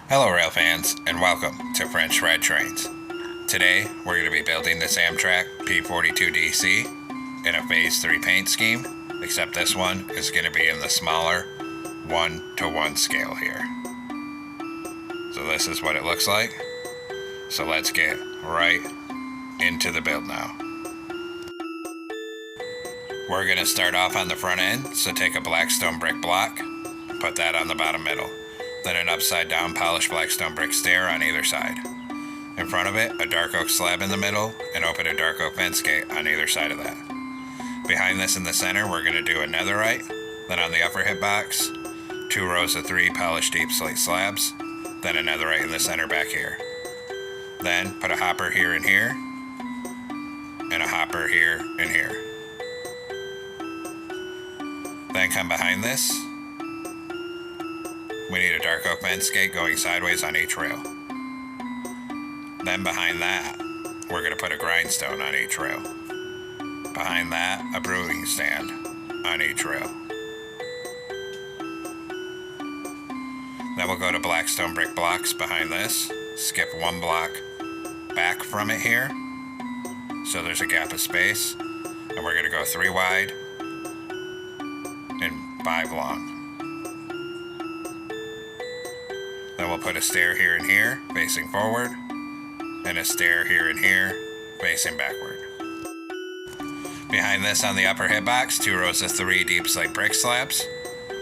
Hello rail fans, and welcome to French Red Trains. Today we're going to be building this Amtrak P42DC in a Phase 3 paint scheme, except this one is going to be in the smaller 1:1 scale here. So this is what it looks like. So let's get right into the build now. We're going to start off on the front end, so take a black stone brick block, put that on the bottom middle. Then an upside down polished black stone brick stair on either side. In front of it, a dark oak slab in the middle, and open a dark oak fence gate on either side of that. Behind this in the center, we're going to do a netherite. Then on the upper hitbox, 2 rows of 3 polished deep slate slabs, then a netherite in the center back here. Then put a hopper here and here, and a hopper here and here. Then come behind this. We need a dark oak fence gate going sideways on each rail. Then behind that, we're going to put a grindstone on each rail. Behind that, a brewing stand on each rail. Then we'll go to black stone brick blocks behind this. Skip 1 block back from it here, so there's a gap of space. And we're going to go 3 wide and 5 long. Then we'll put a stair here and here, facing forward, and a stair here and here, facing backward. Behind this on the upper hitbox, 2 rows of 3 deep slate brick slabs,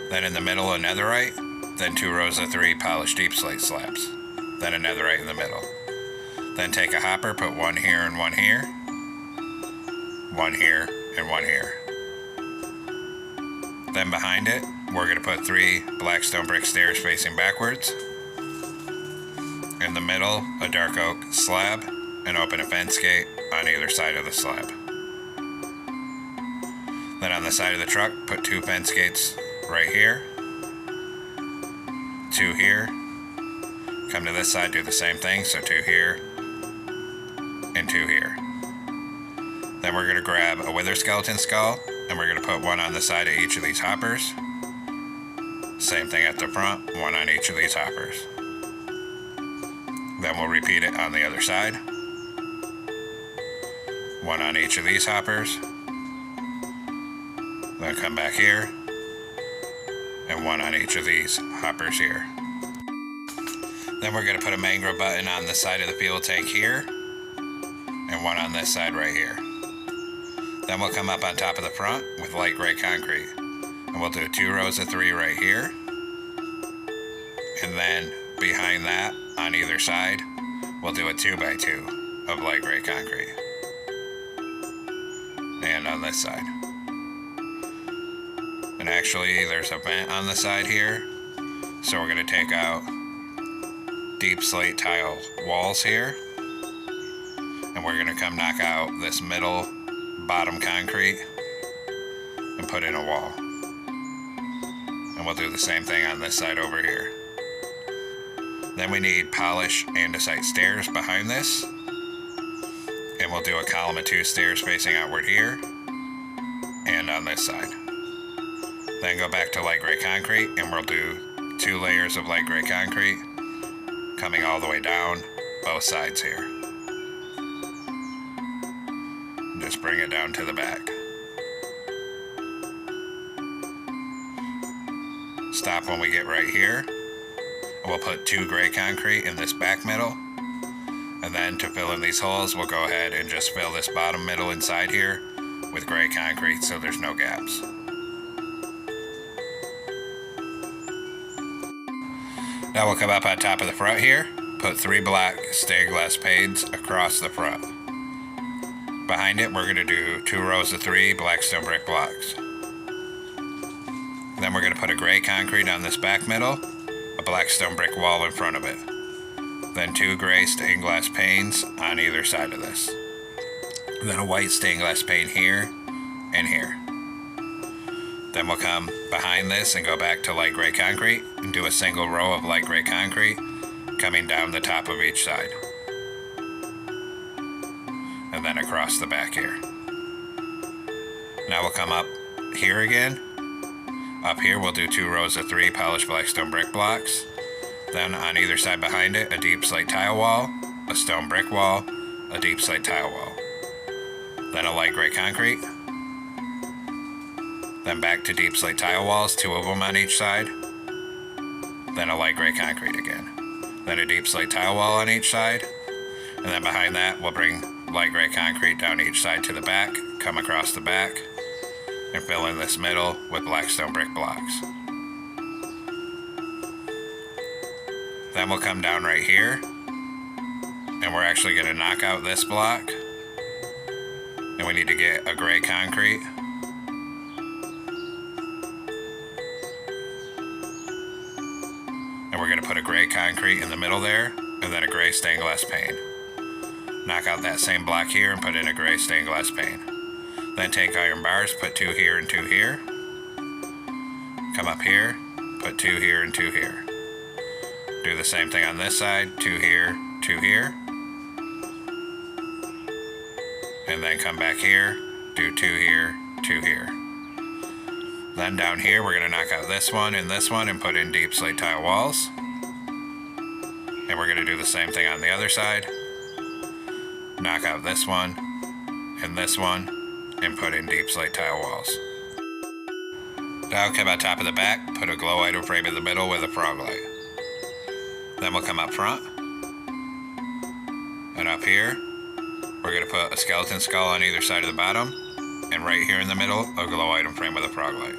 then in the middle a netherite, then 2 rows of 3 polished deep slate slabs, then a netherite in the middle. Then take a hopper, put 1 here and 1 here, 1 here and 1 here. Then behind it, we're going to put 3 black stone brick stairs facing backwards. In the middle, a dark oak slab, and open a fence gate on either side of the slab. Then on the side of the truck, put 2 fence gates right here, 2 here. Come to this side, do the same thing, so 2 here, and 2 here. Then we're going to grab a wither skeleton skull, and we're going to put 1 on the side of each of these hoppers. Same thing at the front, 1 on each of these hoppers. Then we'll repeat it on the other side. 1 on each of these hoppers. Then come back here. And 1 on each of these hoppers here. Then we're going to put a mangrove button on the side of the fuel tank here. And 1 on this side right here. Then we'll come up on top of the front with light gray concrete. And we'll do 2 rows of 3 right here. And then behind that, on either side, we'll do a 2x2 of light gray concrete. And on this side. And actually, there's a vent on the side here. So we're going to take out deep slate tile walls here. And we're going to come knock out this middle bottom concrete and put in a wall. And we'll do the same thing on this side over here. Then we need polish andesite stairs behind this. And we'll do a column of 2 stairs facing outward here. And on this side. Then go back to light gray concrete, and we'll do 2 layers of light gray concrete coming all the way down both sides here. And just bring it down to the back. Stop when we get right here. We'll put 2 gray concrete in this back middle. And then to fill in these holes, we'll go ahead and just fill this bottom middle inside here with gray concrete so there's no gaps. Now we'll come up on top of the front here, put 3 black stained glass panes across the front. Behind it, we're going to do 2 rows of 3 black stone brick blocks. Then we're going to put a gray concrete on this back middle, a black stone brick wall in front of it. Then 2 gray stained glass panes on either side of this. Then a white stained glass pane here and here. Then we'll come behind this and go back to light gray concrete and do a single row of light gray concrete coming down the top of each side. And then across the back here. Now we'll come up here again. Up here we'll do 2 rows of 3 polished black stone brick blocks. Then on either side behind it, a deep slate tile wall, a stone brick wall, a deep slate tile wall. Then a light gray concrete. Then back to deep slate tile walls, 2 of them on each side. Then a light gray concrete again. Then a deep slate tile wall on each side. And then behind that, we'll bring light gray concrete down each side to the back, come across the back, and fill in this middle with black stone brick blocks. Then we'll come down right here, and we're actually going to knock out this block. And we need to get a gray concrete. And we're going to put a gray concrete in the middle there, and then a gray stained glass pane. Knock out that same block here and put in a gray stained glass pane. Then take iron bars, put 2 here and 2 here. Come up here, put 2 here and 2 here. Do the same thing on this side, 2 here, 2 here. And then come back here, do 2 here, 2 here. Then down here, we're going to knock out this one and put in deep slate tile walls. And we're going to do the same thing on the other side. Knock out this one, and put in deep slate tile walls. Now come on top of the back, put a glow item frame in the middle with a frog light. Then we'll come up front, and up here, we're going to put a skeleton skull on either side of the bottom, and right here in the middle, a glow item frame with a frog light.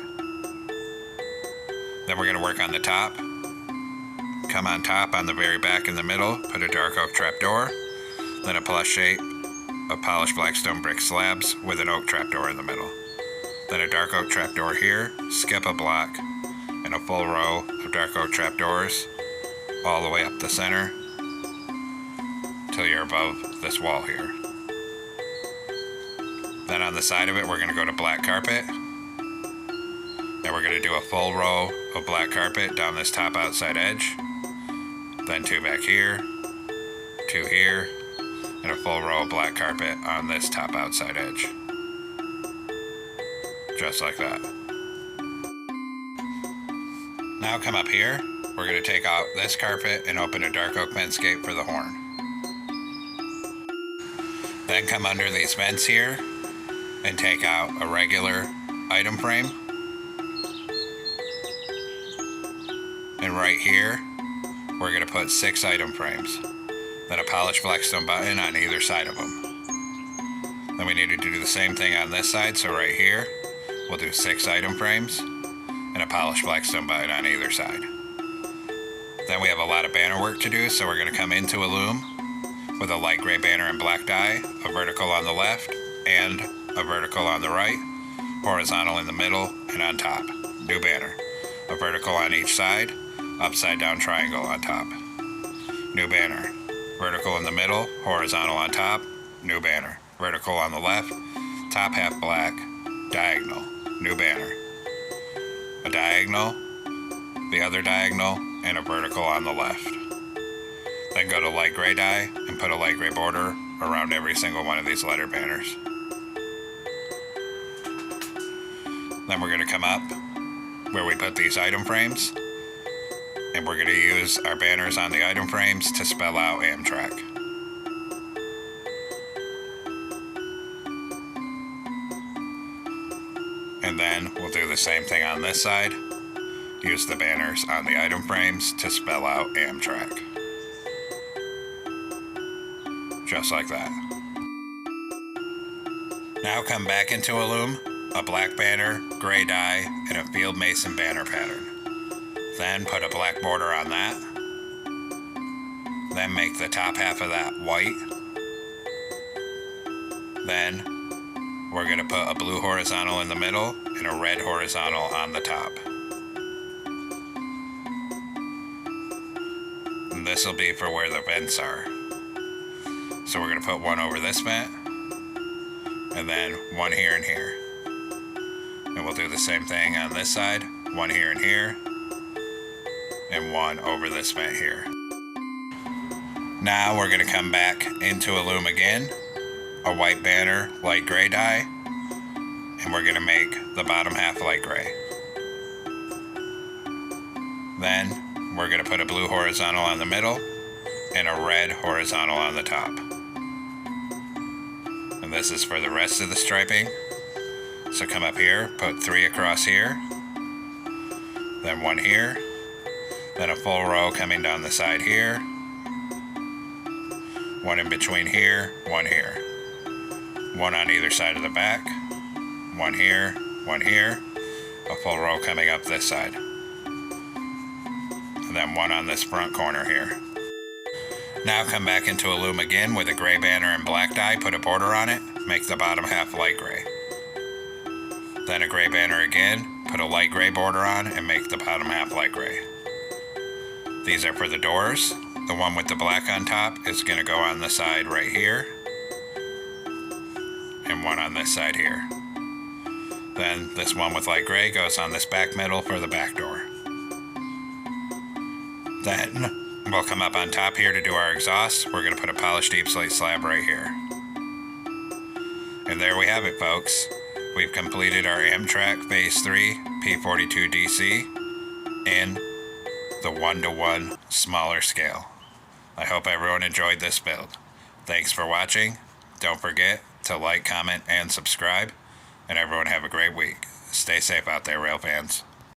Then we're going to work on the top. Come on top on the very back in the middle, put a dark oak trapdoor, then a plus shape of polished black stone brick slabs with an oak trapdoor in the middle. Then a dark oak trapdoor here, skip a block, and a full row of dark oak trapdoors all the way up the center till you're above this wall here. Then on the side of it, we're going to go to black carpet. And we're going to do a full row of black carpet down this top outside edge. Then 2 back here, 2 here, and a full row of black carpet on this top outside edge. Just like that. Now come up here. We're going to take out this carpet and open a dark oak ventscape for the horn. Then come under these vents here and take out a regular item frame. And right here, we're going to put 6 item frames. Then a polished blackstone button on either side of them. Then we need to do the same thing on this side, so right here, we'll do 6 item frames and a polished blackstone button on either side. Then we have a lot of banner work to do, so we're going to come into a loom with a light gray banner and black dye, a vertical on the left and a vertical on the right, horizontal in the middle and on top. New banner. A vertical on each side, upside down triangle on top. New banner. Vertical in the middle, horizontal on top, new banner. Vertical on the left, top half black, diagonal, new banner. A diagonal, the other diagonal, and a vertical on the left. Then go to light gray dye and put a light gray border around every single one of these letter banners. Then we're going to come up where we put these item frames, and we're going to use our banners on the item frames to spell out Amtrak. And then we'll do the same thing on this side. Use the banners on the item frames to spell out Amtrak. Just like that. Now come back into a loom, a black banner, gray dye, and a field mason banner pattern. Then put a black border on that. Then make the top half of that white. Then we're going to put a blue horizontal in the middle and a red horizontal on the top. And this will be for where the vents are. So we're going to put one over this vent, and then one here and here. And we'll do the same thing on this side, one here and here, and one over this vent here. Now we're going to come back into a loom again, a white banner, light gray dye, and we're going to make the bottom half light gray. Then we're going to put a blue horizontal on the middle and a red horizontal on the top. And this is for the rest of the striping. So come up here, put 3 across here, then 1 here, then a full row coming down the side here, 1 in between here, 1 here, 1 on either side of the back, 1 here, 1 here, a full row coming up this side, and then 1 on this front corner here. Now come back into a loom again with a gray banner and black dye, put a border on it, make the bottom half light gray. Then a gray banner again, put a light gray border on and make the bottom half light gray. These are for the doors. The one with the black on top is going to go on the side right here, and 1 on this side here. Then this one with light gray goes on this back middle for the back door. Then we'll come up on top here to do our exhaust. We're going to put a polished deep slate slab right here. And there we have it, folks. We've completed our Amtrak Phase 3 P42DC in the 1:1 smaller scale. I hope everyone enjoyed this build. Thanks for watching. Don't forget to like, comment, and subscribe. And everyone have a great week. Stay safe out there, rail fans.